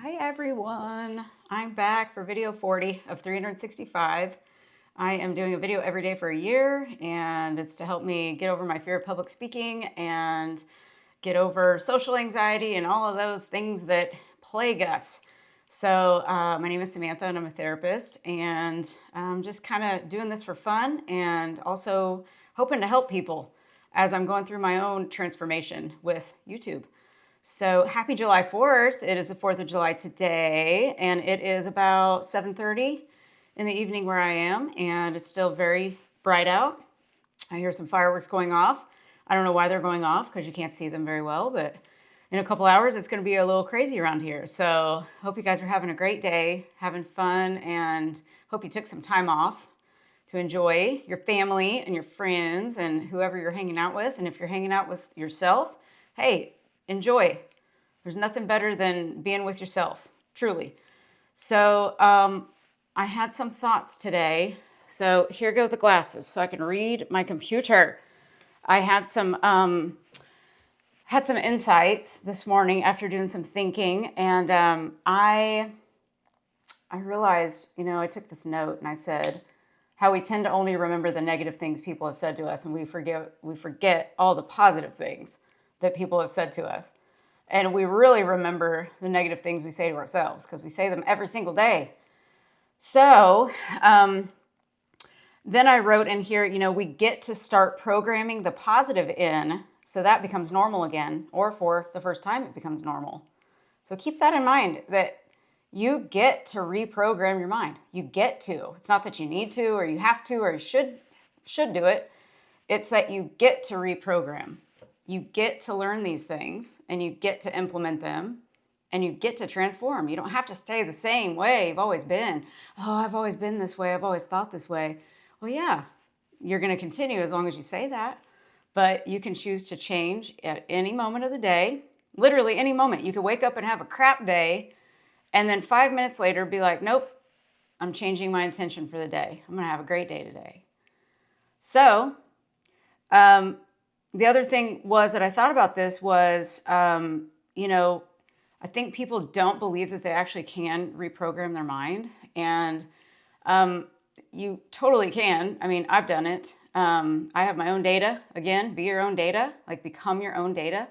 Hi everyone, I'm back for video 40 of 365. I am doing a video every day for a year, and it's to help me get over my fear of public speaking and get over social anxiety and all of those things that plague us. So my name is Samantha and I'm a therapist, and I'm just kind of doing this for fun and also hoping to help people as I'm going through my own transformation with YouTube. So happy July 4th. It is the 4th of July today, and it is about 7:30 in the evening where I am, and it's still very bright out. I hear some fireworks going off. I don't know why they're going off because you can't see them very well, but in a couple hours it's going to be a little crazy around here. So hope you guys are having a great day, having fun, and hope you took some time off to enjoy your family and your friends and whoever you're hanging out with. And if you're hanging out with yourself, hey, enjoy. There's nothing better than being with yourself, truly. So I had some thoughts today. So here go the glasses so I can read my computer. I had some insights this morning after doing some thinking, and I realized, I took this note and I said how we tend to only remember the negative things people have said to us, and we forget all the positive things that people have said to us. And we really remember the negative things we say to ourselves because we say them every single day. So then I wrote in here, we get to start programming the positive in so that becomes normal again, or for the first time it becomes normal. So keep that in mind, that you get to reprogram your mind. You get to. It's not that you need to or you have to or you should do it. It's that you get to reprogram. You get to learn these things and you get to implement them and you get to transform. You don't have to stay the same way you've always been. Oh, I've always been this way. I've always thought this way. Well, yeah, you're going to continue as long as you say that, but you can choose to change at any moment of the day, literally any moment. You could wake up and have a crap day and then 5 minutes later be like, nope, I'm changing my intention for the day. I'm going to have a great day today. So, the other thing was that I thought about this was, I think people don't believe that they actually can reprogram their mind. And you totally can. I mean, I've done it. I have my own data. Again, be your own data, like become your own data.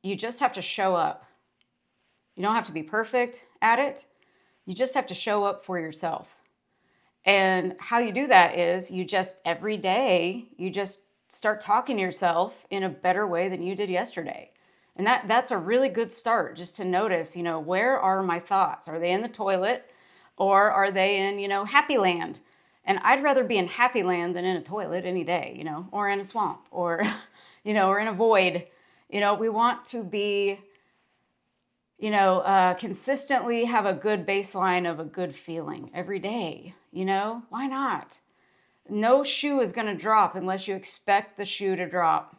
You just have to show up. You don't have to be perfect at it. You just have to show up for yourself. And how you do that is every day, you just start talking to yourself in a better way than you did yesterday. And that's a really good start, just to notice, where are my thoughts? Are they in the toilet or are they in, happy land? And I'd rather be in happy land than in a toilet any day, or in a swamp or, or in a void. We want to be, consistently have a good baseline of a good feeling every day. Why not? No shoe is going to drop unless you expect the shoe to drop.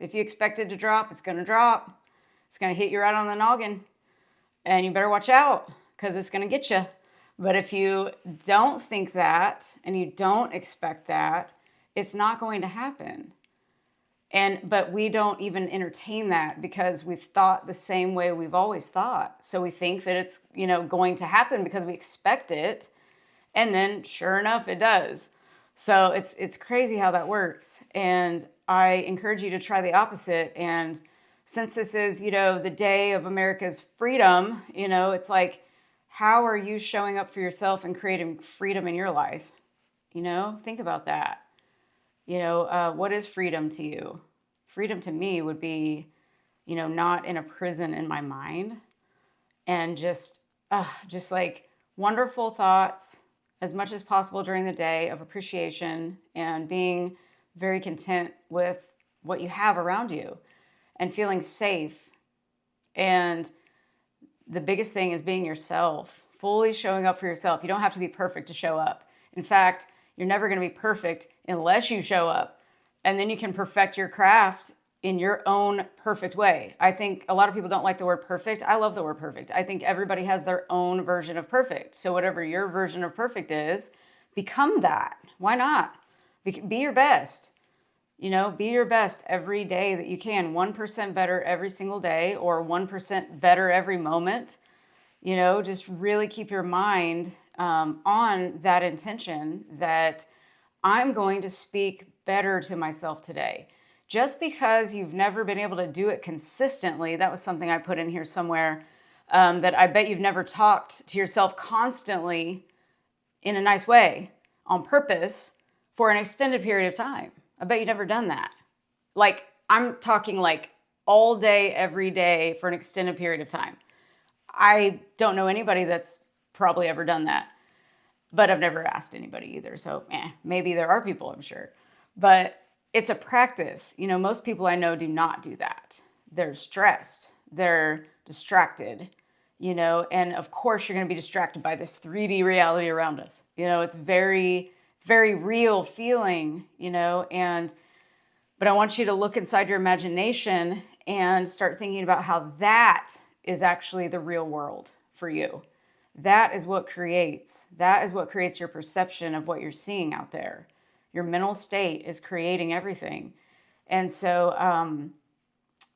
If you expect it to drop, it's going to drop. It's going to hit you right on the noggin. And you better watch out because it's going to get you. But if you don't think that and you don't expect that, it's not going to happen. But we don't even entertain that because we've thought the same way we've always thought. So we think that it's, going to happen because we expect it. And then sure enough, it does. So it's crazy how that works. And I encourage you to try the opposite. And since this is, the day of America's freedom, it's like, how are you showing up for yourself and creating freedom in your life? Think about that. What is freedom to you? Freedom to me would be, not in a prison in my mind, and just like wonderful thoughts as much as possible during the day of appreciation and being very content with what you have around you and feeling safe. And the biggest thing is being yourself, fully showing up for yourself. You don't have to be perfect to show up. In fact, you're never going to be perfect unless you show up. And then you can perfect your craft in your own perfect way. I think a lot of people don't like the word perfect. I love the word perfect. I think everybody has their own version of perfect. So whatever your version of perfect is, become that. Why not? Be your best. Be your best every day that you can. 1% better every single day, or 1% better every moment. Just really keep your mind on that intention that I'm going to speak better to myself today. Just because you've never been able to do it consistently, that was something I put in here somewhere, that I bet you've never talked to yourself constantly in a nice way on purpose for an extended period of time. I bet you've never done that. Like, I'm talking like all day, every day for an extended period of time. I don't know anybody that's probably ever done that, but I've never asked anybody either. So maybe there are people, I'm sure. But it's a practice. Most people I know do not do that. They're stressed. They're distracted, and of course you're going to be distracted by this 3D reality around us. It's very real feeling, but I want you to look inside your imagination and start thinking about how that is actually the real world for you. That is what creates your perception of what you're seeing out there. Your mental state is creating everything. And so,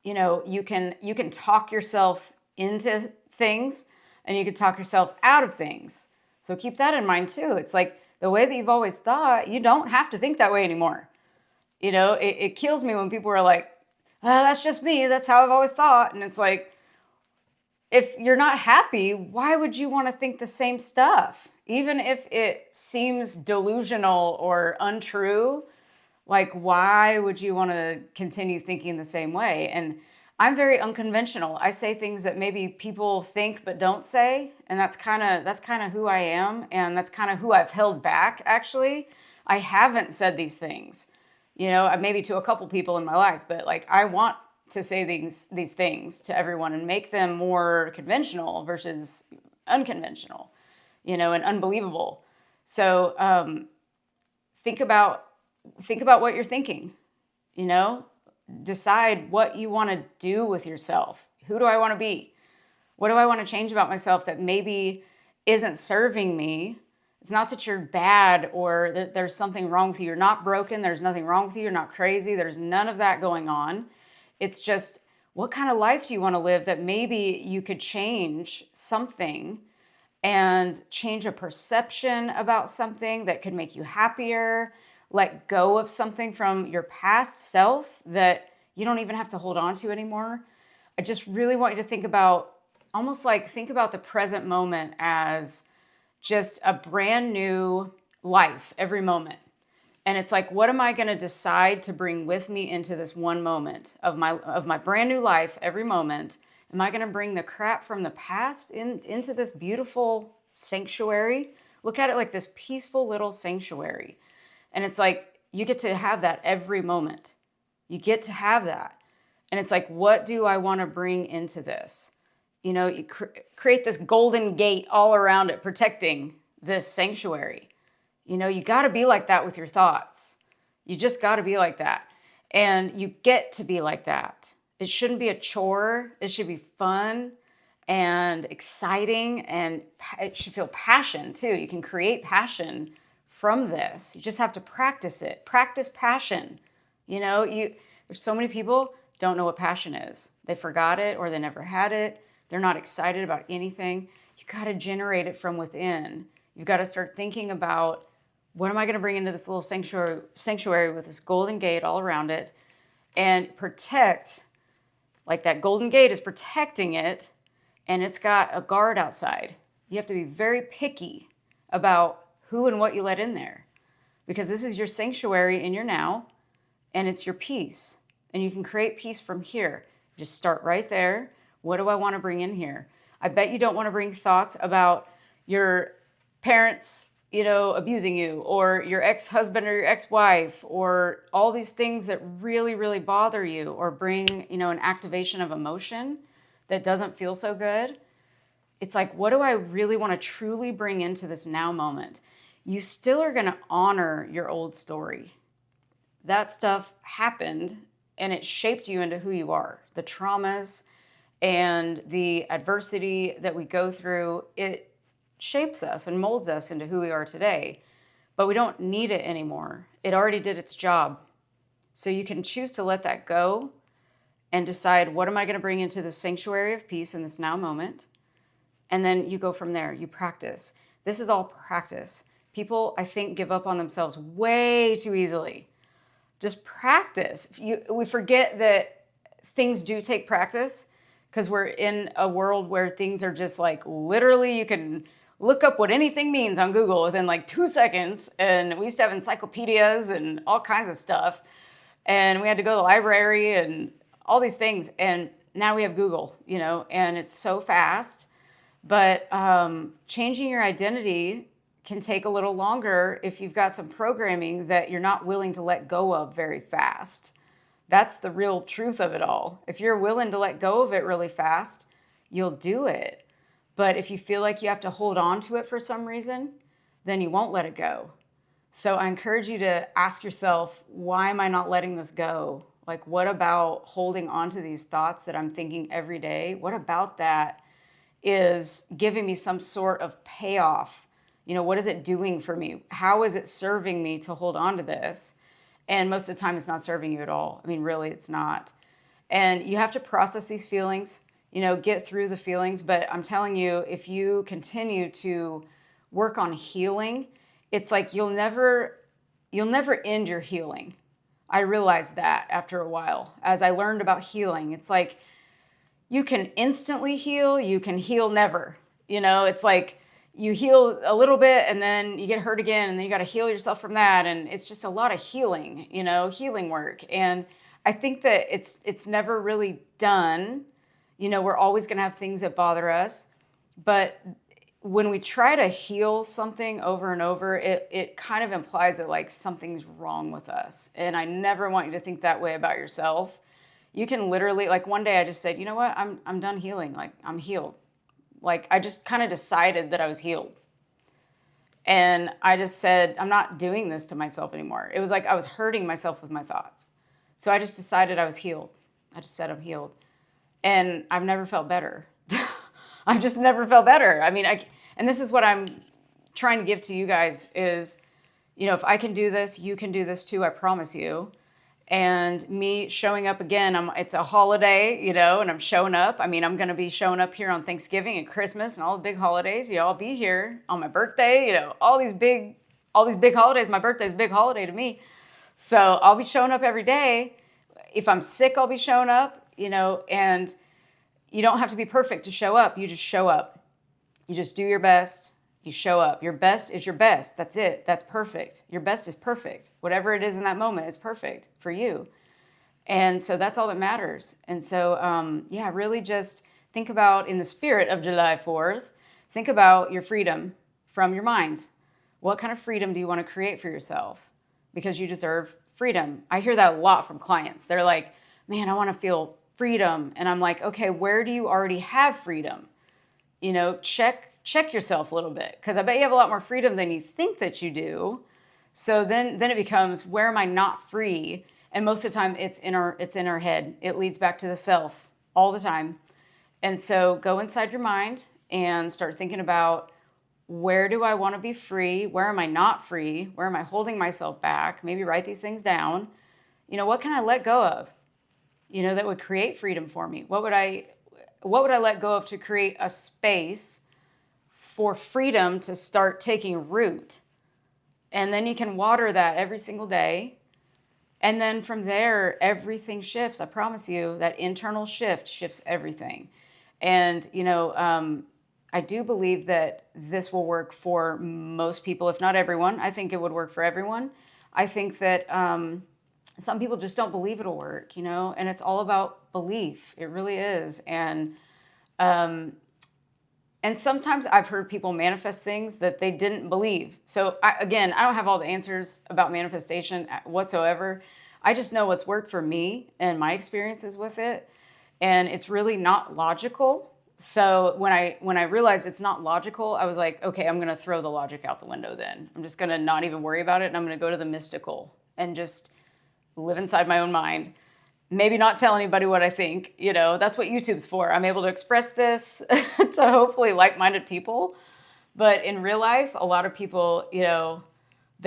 you can talk yourself into things, and you can talk yourself out of things. So keep that in mind too. It's like the way that you've always thought, you don't have to think that way anymore. It kills me when people are like, oh, that's just me. That's how I've always thought. And it's like, if you're not happy, why would you want to think the same stuff? Even if it seems delusional or untrue, like, why would you want to continue thinking the same way? And I'm very unconventional. I say things that maybe people think but don't say, and that's kind of who I am, and that's kind of who I've held back, actually. I haven't said these things, maybe to a couple people in my life, but like, I want to say these things to everyone and make them more conventional versus unconventional, and unbelievable. So think about what you're thinking, decide what you want to do with yourself. Who do I want to be? What do I want to change about myself that maybe isn't serving me? It's not that you're bad or that there's something wrong with you. You're not broken. There's nothing wrong with you. You're not crazy. There's none of that going on. It's just, what kind of life do you want to live that maybe you could change something and change a perception about something that could make you happier, let go of something from your past self that you don't even have to hold on to anymore. I just really want you to think about the present moment as just a brand new life every moment. And it's like, what am I going to decide to bring with me into this one moment of my brand new life every moment? Am I going to bring the crap from the past into this beautiful sanctuary? Look at it like this peaceful little sanctuary. And it's like, you get to have that every moment. You get to have that. And it's like, what do I want to bring into this? You create this golden gate all around it, protecting this sanctuary. You got to be like that with your thoughts. You just got to be like that. And you get to be like that. It shouldn't be a chore. It should be fun and exciting, and it should feel passion too. You can create passion from this. You just have to practice it. Practice passion. There's so many people don't know what passion is. They forgot it, or they never had it. They're not excited about anything. You got to generate it from within. You've got to start thinking about, what am I going to bring into this little sanctuary with this golden gate all around it, and protect, like that golden gate is protecting it, and it's got a guard outside. You have to be very picky about who and what you let in there, because this is your sanctuary in your now, and it's your peace, and you can create peace from here. Just start right there. What do I want to bring in here? I bet you don't want to bring thoughts about your parents, abusing you, or your ex-husband or your ex-wife, or all these things that really, really bother you, or bring, an activation of emotion that doesn't feel so good. It's like, what do I really want to truly bring into this now moment? You still are going to honor your old story. That stuff happened, and it shaped you into who you are. The traumas and the adversity that we go through, it shapes us and molds us into who we are today, but we don't need it anymore. It already did its job. So you can choose to let that go and decide, what am I going to bring into the sanctuary of peace in this now moment? And then you go from there. You practice. This is all practice. People, I think, give up on themselves way too easily. Just practice. We forget that things do take practice, because we're in a world where things are just like, literally, you can look up what anything means on Google within like 2 seconds. And we used to have encyclopedias and all kinds of stuff. And we had to go to the library and all these things. And now we have Google, and it's so fast. But changing your identity can take a little longer if you've got some programming that you're not willing to let go of very fast. That's the real truth of it all. If you're willing to let go of it really fast, you'll do it. But if you feel like you have to hold on to it for some reason, then you won't let it go. So I encourage you to ask yourself, why am I not letting this go? Like, what about holding on to these thoughts that I'm thinking every day? What about that is giving me some sort of payoff? What is it doing for me? How is it serving me to hold on to this? And most of the time, it's not serving you at all. I mean, really, it's not. And you have to process these feelings, get through the feelings. But I'm telling you, if you continue to work on healing, it's like you'll never end your healing. I realized that after a while, as I learned about healing. It's like you can instantly heal, you can heal never. It's like you heal a little bit and then you get hurt again, and then you got to heal yourself from that. And it's just a lot of healing, healing work. And I think that it's never really done. We're always going to have things that bother us. But when we try to heal something over and over, it kind of implies that like something's wrong with us. And I never want you to think that way about yourself. You can literally, like one day I just said, you know what, I'm done healing. Like, I'm healed. Like, I just kind of decided that I was healed. And I just said, I'm not doing this to myself anymore. It was like I was hurting myself with my thoughts. So I just decided I was healed. I just said I'm healed. And I've never felt better. I've just never felt better. I mean, and this is what I'm trying to give to you guys is, if I can do this, you can do this too, I promise you. And me showing up again, it's a holiday, and I'm showing up. I mean, I'm going to be showing up here on Thanksgiving and Christmas and all the big holidays. I'll be here on my birthday, all these big holidays. My birthday's a big holiday to me. So I'll be showing up every day. If I'm sick, I'll be showing up, and you don't have to be perfect to show up. You just show up. You just do your best. You show up. Your best is your best. That's it. That's perfect. Your best is perfect. Whatever it is in that moment is perfect for you. And so that's all that matters. And so, really just think about, in the spirit of July 4th, think about your freedom from your mind. What kind of freedom do you want to create for yourself? Because you deserve freedom. I hear that a lot from clients. They're like, man, I want to feel freedom. And I'm like, okay, where do you already have freedom? Check yourself a little bit, because I bet you have a lot more freedom than you think that you do. So then it becomes, where am I not free? And most of the time it's in our head. It leads back to the self all the time. And so go inside your mind and start thinking about, where do I want to be free? Where am I not free? Where am I holding myself back? Maybe write these things down. What can I let go of? That would create freedom for me. What would I let go of to create a space for freedom to start taking root? And then you can water that every single day. And then from there, everything shifts. I promise you, that internal shift shifts everything. And, I do believe that this will work for most people, if not everyone. I think it would work for everyone. I think that some people just don't believe it'll work, and it's all about belief. It really is. And sometimes I've heard people manifest things that they didn't believe. So I don't have all the answers about manifestation whatsoever. I just know what's worked for me and my experiences with it. And it's really not logical. So when I realized it's not logical, I was like, okay, I'm going to throw the logic out the window then. I'm just going to not even worry about it. And I'm going to go to the mystical and just live inside my own mind. Maybe not tell anybody what I think, that's what YouTube's for. I'm able to express this to hopefully like-minded people. But in real life, a lot of people, they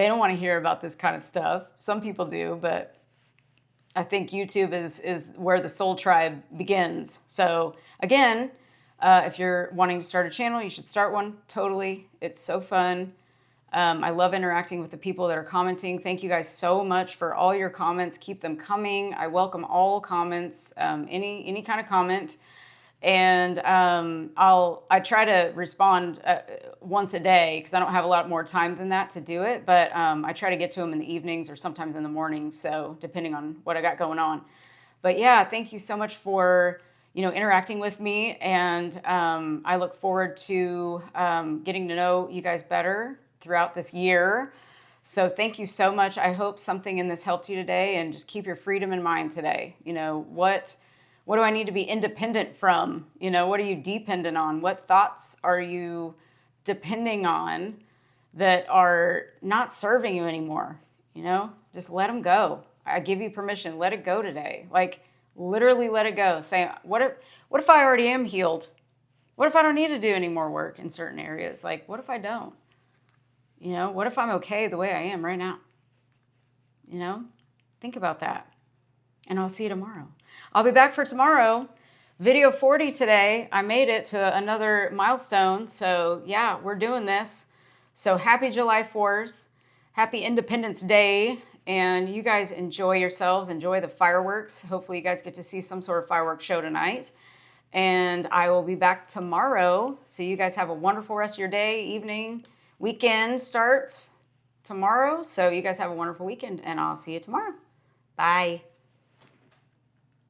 don't want to hear about this kind of stuff. Some people do, but I think YouTube is where the soul tribe begins. So again, if you're wanting to start a channel, you should start one. Totally. It's so fun. I love interacting with the people that are commenting. Thank you guys so much for all your comments. Keep them coming. I welcome all comments, any kind of comment. And I try to respond once a day because I don't have a lot more time than that to do it. But I try to get to them in the evenings or sometimes in the mornings. So depending on what I got going on. But yeah, thank you so much for interacting with me, and I look forward to getting to know you guys better throughout this year. So thank you so much. I hope something in this helped you today, and just keep your freedom in mind today. What do I need to be independent from? What are you dependent on? What thoughts are you depending on that are not serving you anymore? Just let them go. I give you permission. Let it go today. Like, literally let it go. Say, what if I already am healed? What if I don't need to do any more work in certain areas? Like, what if I don't? What if I'm okay the way I am right now? Think about that. And I'll see you tomorrow. I'll be back for tomorrow. Video 40 today. I made it to another milestone. So yeah, we're doing this. So happy July 4th. Happy Independence Day. And you guys enjoy yourselves. Enjoy the fireworks. Hopefully you guys get to see some sort of fireworks show tonight. And I will be back tomorrow. So you guys have a wonderful rest of your day, evening. Weekend starts tomorrow. So you guys have a wonderful weekend. And I'll see you tomorrow. Bye.